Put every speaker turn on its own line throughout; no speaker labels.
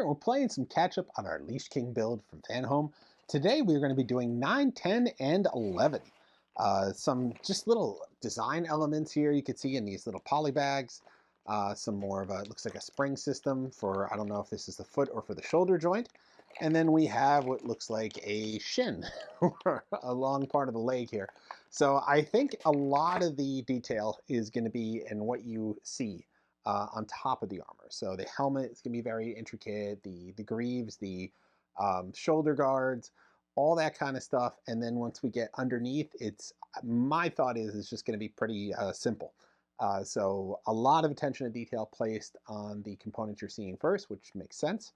we're playing some catch up on our Lich King build from Fanhome. Today we're going to be doing 9, 10, and 11. Some just little design elements here you can see in these little poly bags. Some more of a, it looks like a spring system for, I don't know if this is the foot or for the shoulder joint. And then we have what looks like a shin, or a long part of the leg here. So I think a lot of the detail is going to be in what you see on top of the armor. So the helmet is going to be very intricate, the greaves, the shoulder guards, all that kind of stuff. And then once we get underneath, my thought is it's just going to be pretty simple. So a lot of attention to detail placed on the components you're seeing first, which makes sense.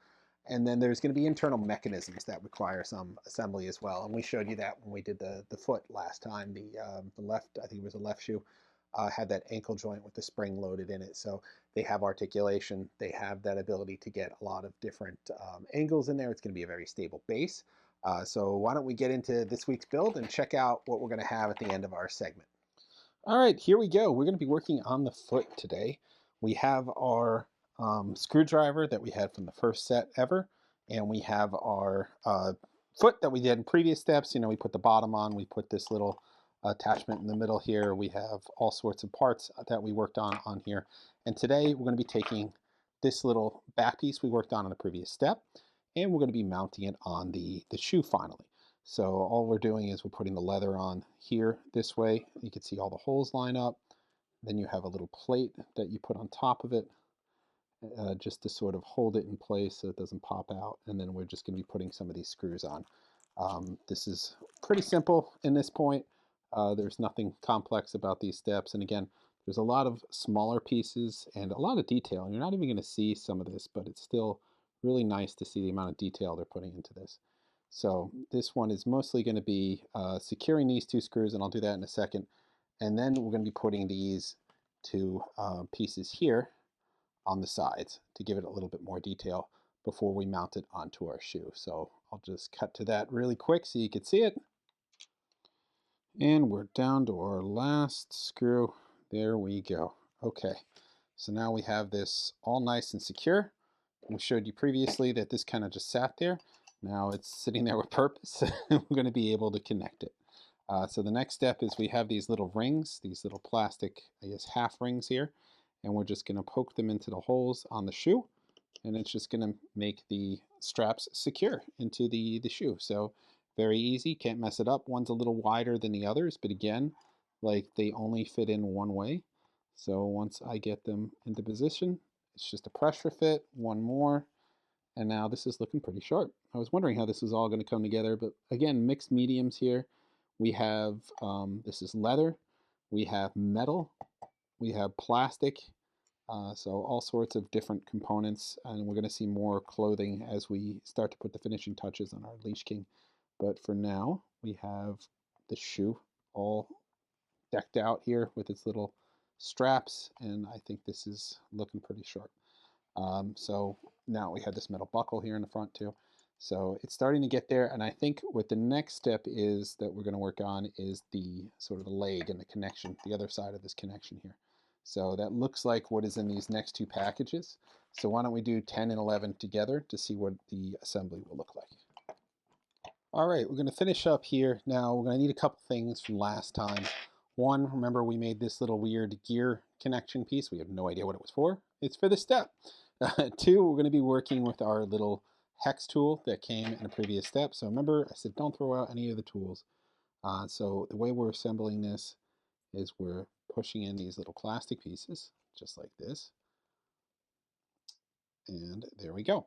And then there's going to be internal mechanisms that require some assembly as well. And we showed you that when we did the foot last time. The left, I think it was the left shoe, had that ankle joint with the spring loaded in it. So they have articulation. They have that ability to get a lot of different angles in there. It's going to be a very stable base. So why don't we get into this week's build and check out what we're going to have at the end of our segment. All right, here we go. We're going to be working on the foot today. We have our screwdriver that we had from the first set ever, and we have our foot that we did in previous steps. You know, we put the bottom on, we put this little attachment in the middle here. We have all sorts of parts that we worked on here. And today we're going to be taking this little back piece we worked on the previous step, and we're going to be mounting it on the shoe finally. So all we're doing is we're putting the leather on here this way. You can see all the holes line up. Then you have a little plate that you put on top of it just to sort of hold it in place so it doesn't pop out. And then we're just going to be putting some of these screws on. This is pretty simple in this point. There's nothing complex about these steps. And again, there's a lot of smaller pieces and a lot of detail. And you're not even going to see some of this, but it's still really nice to see the amount of detail they're putting into this. So this one is mostly going to be securing these two screws, and I'll do that in a second. And then we're going to be putting these two pieces here on the sides to give it a little bit more detail before we mount it onto our shoe. So I'll just cut to that really quick so you can see it. And we're down to our last screw. There we go. Okay, so now we have this all nice and secure. We showed you previously that this kind of just sat there. Now it's sitting there with purpose. We're going to be able to connect it. So the next step is we have these little rings, these little plastic, I guess, half rings here. And we're just going to poke them into the holes on the shoe. And it's just going to make the straps secure into the shoe. So very easy, can't mess it up. One's a little wider than the others, but again, like they only fit in one way. So once I get them into position, it's just a pressure fit, one more, and now this is looking pretty sharp. I was wondering how this is all going to come together, but again, mixed mediums here. We have, this is leather, we have metal, we have plastic, so all sorts of different components, and we're going to see more clothing as we start to put the finishing touches on our Lich King. But for now, we have the shoe all decked out here with its little straps, and I think this is looking pretty sharp. So now we have this metal buckle here in the front too. So it's starting to get there, and I think what the next step is that we're going to work on is the sort of the leg and the connection, the other side of this connection here. So that looks like what is in these next two packages. So why don't we do 10 and 11 together to see what the assembly will look like. All right, we're going to finish up here. Now we're going to need a couple things from last time. One, remember we made this little weird gear connection piece. We have no idea what it was for. It's for the step. Two, we're going to be working with our little hex tool that came in a previous step. So remember, I said don't throw out any of the tools. So the way we're assembling this is we're pushing in these little plastic pieces, just like this. And there we go.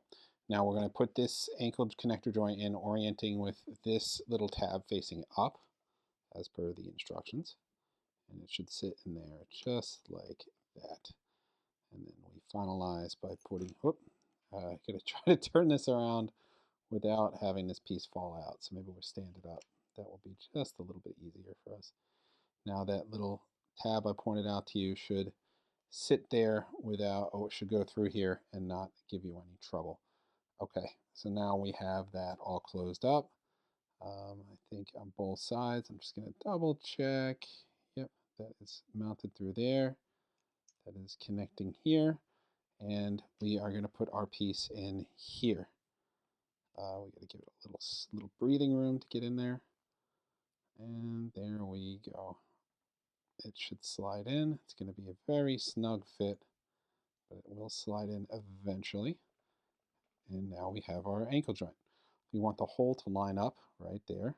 Now we're going to put this ankle connector joint in, orienting with this little tab facing up, as per the instructions. And it should sit in there just like that. And then we finalize by putting, whoop, I'm going to try to turn this around without having this piece fall out. So maybe we'll stand it up. That will be just a little bit easier for us. Now that little tab I pointed out to you should sit there without, oh, it should go through here and not give you any trouble. Okay, so now we have that all closed up. I think on both sides, I'm just going to double check. Yep, that is mounted through there. That is connecting here. and we are going to put our piece in here. We got to give it a little breathing room to get in there. And there we go. It should slide in. It's going to be a very snug fit, but it will slide in eventually. And now we have our ankle joint. We want the hole to line up right there,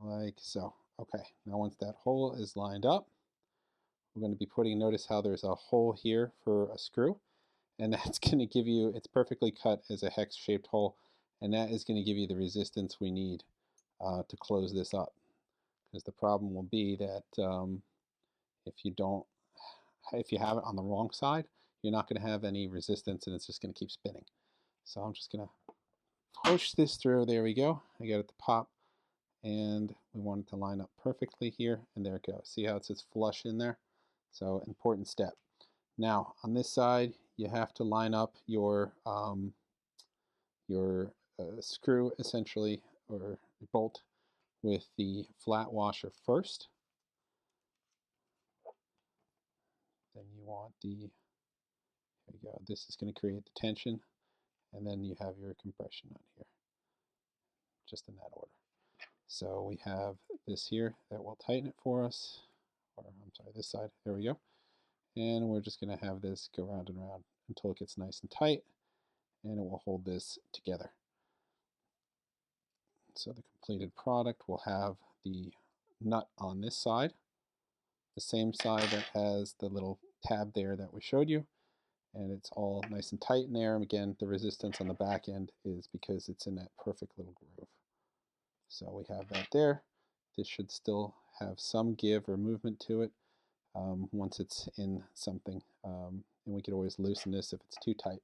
like so. Okay, now once that hole is lined up, we're going to be putting, notice how there's a hole here for a screw, and that's going to give you, it's perfectly cut as a hex-shaped hole, and that is going to give you the resistance we need to close this up. Because the problem will be that if you have it on the wrong side, you're not going to have any resistance, and it's just going to keep spinning. So I'm just going to push this through. There we go. I got it to pop, and we want it to line up perfectly here, and there it goes. See how it says flush in there? So important step. Now on this side, you have to line up your screw essentially, or bolt, with the flat washer first. Then you want the, here we go, this is going to create the tension, and then you have your compression on here, just in that order. So we have this here that will tighten it for us, or I'm sorry, this side, there we go. And we're just going to have this go round and round until it gets nice and tight, and it will hold this together. So the completed product will have the nut on this side, the same side that has the little tab there that we showed you, and it's all nice and tight in there. And again, the resistance on the back end is because it's in that perfect little groove. So we have that there. This should still have some give or movement to it once it's in something, and we could always loosen this if it's too tight.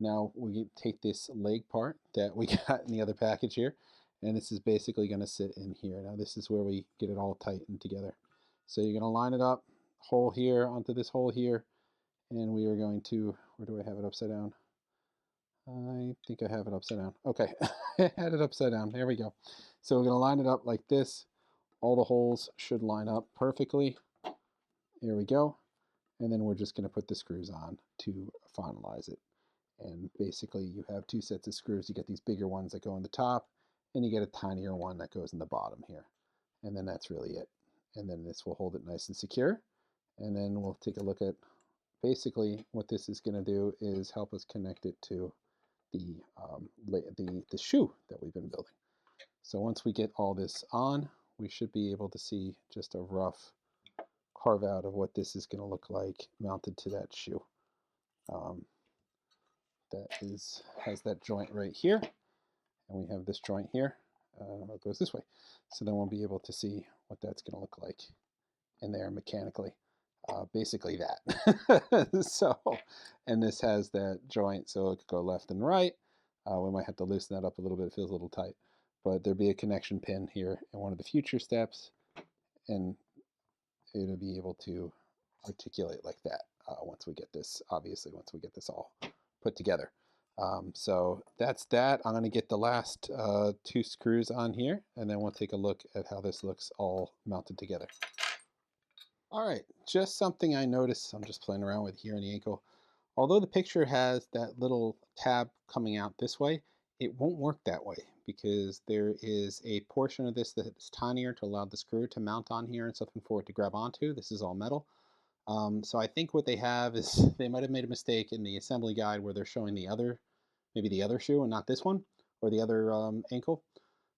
Now we take this leg part that we got in the other package here, and this is basically going to sit in here. Now this is where we get it all tightened together. So you're going to line it up, hole here onto this hole here, and we are going to, where do I have it upside down? I think I have it upside down. Okay, I had it upside down. There we go. So we're going to line it up like this. All the holes should line up perfectly. There we go. And then we're just going to put the screws on to finalize it. And basically you have two sets of screws. You get these bigger ones that go in the top, and you get a tinier one that goes in the bottom here. And then that's really it. And then this will hold it nice and secure. And then we'll take a look at basically what this is going to do is help us connect it to the shoe that we've been building. So once we get all this on, we should be able to see just a rough carve out of what this is going to look like mounted to that shoe. That has that joint right here, and we have this joint here. It goes this way. So then we'll be able to see what that's going to look like in there mechanically. Basically that. So, and this has that joint, so it could go left and right. We might have to loosen that up a little bit. It feels a little tight, but there'll be a connection pin here in one of the future steps, and it'll be able to articulate like that once we get this, obviously, once we get this all put together. So that's that. I'm going to get the last two screws on here, and then we'll take a look at how this looks all mounted together. All right, just something I noticed, I'm just playing around with here in the ankle. Although the picture has that little tab coming out this way, it won't work that way because there is a portion of this that's tinier to allow the screw to mount on here and something for it to grab onto. This is all metal. So I think what they have is they might have made a mistake in the assembly guide where they're showing the other, maybe the other shoe and not this one, or the other ankle.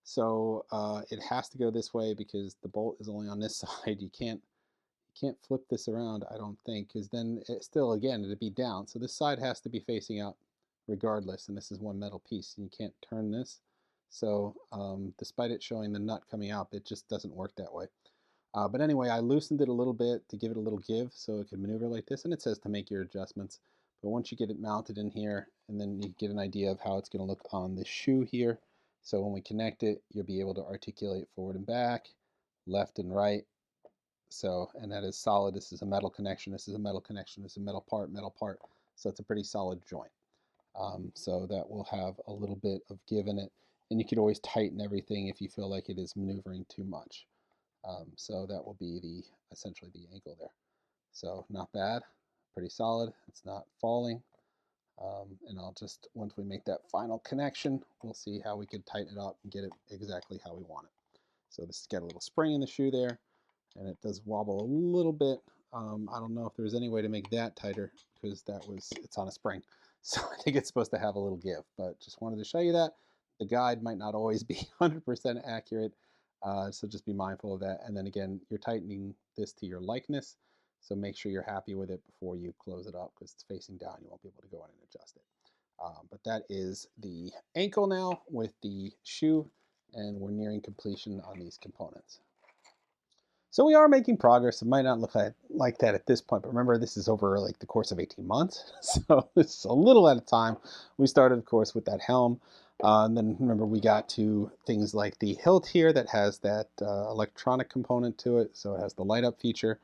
So it has to go this way because the bolt is only on this side. You can't flip this around, I don't think, because then it still, again, it'd be down. So this side has to be facing out regardless, and this is one metal piece, and you can't turn this. So despite it showing the nut coming out, it just doesn't work that way. But anyway, I loosened it a little bit to give it a little give so it can maneuver like this, and it says to make your adjustments. But once you get it mounted in here, and then you get an idea of how it's going to look on the shoe here. So when we connect it, you'll be able to articulate forward and back, left and right. So, and that is solid. This is a metal connection. This is a metal connection. This is a metal part, metal part. So it's a pretty solid joint. So that will have a little bit of give in it. And you could always tighten everything if you feel like it is maneuvering too much. So that will be essentially the ankle there. So not bad. pretty solid. It's not falling. And I'll just, once we make that final connection, we'll see how we could tighten it up and get it exactly how we want it. So this has got a little spring in the shoe there, and it does wobble a little bit. I don't know if there's any way to make that tighter because it's on a spring. So I think it's supposed to have a little give, but just wanted to show you that. The guide might not always be 100% accurate, so just be mindful of that. And then again, you're tightening this to your likeness, so make sure you're happy with it before you close it up because it's facing down. You won't be able to go in and adjust it. But that is the ankle now with the shoe, and we're nearing completion on these components. So we are making progress. It might not look like that at this point, but remember, this is over like the course of 18 months. So it's a little at a time. We started, of course, with that helm. And then remember, we got to things like the hilt here that has that electronic component to it. So it has the light up feature.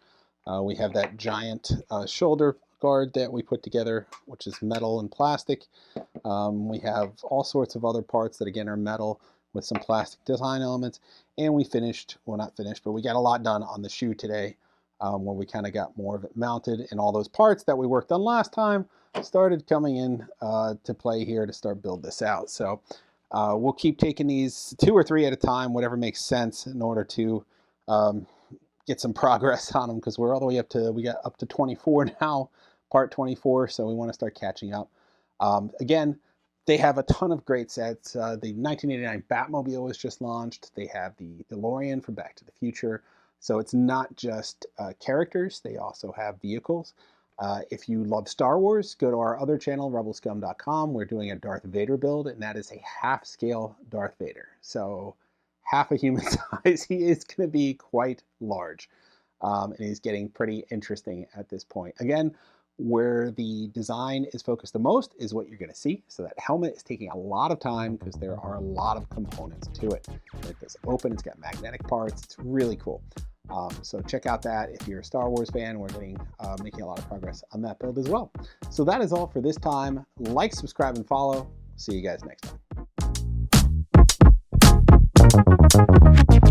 We have that giant shoulder guard that we put together, which is metal and plastic. We have all sorts of other parts that, again, are metal with some plastic design elements. And we finished, well, not finished, but we got a lot done on the shoe today, where we kind of got more of it mounted, and all those parts that we worked on last time started coming in to play here to start build this out. So we'll keep taking these 2 or 3 at a time, whatever makes sense, in order to get some progress on them, because we're all the way up to, we got up to 24 now, part 24, so we want to start catching up. Again, they have a ton of great sets. The 1989 Batmobile was just launched. They have the DeLorean from Back to the Future. So it's not just characters, they also have vehicles. If you love Star Wars, go to our other channel, rebelscum.com. We're doing a Darth Vader build, and that is a half-scale Darth Vader. So half a human size. He is going to be quite large, and he's getting pretty interesting at this point. Again, where the design is focused the most is what you're going to see. So that helmet is taking a lot of time because there are a lot of components to it. It does open, it's got magnetic parts, it's really cool. So check out that if you're a Star Wars fan. We're making a lot of progress on that build as well. So that is all for this time. Like, subscribe, and follow. See you guys next time.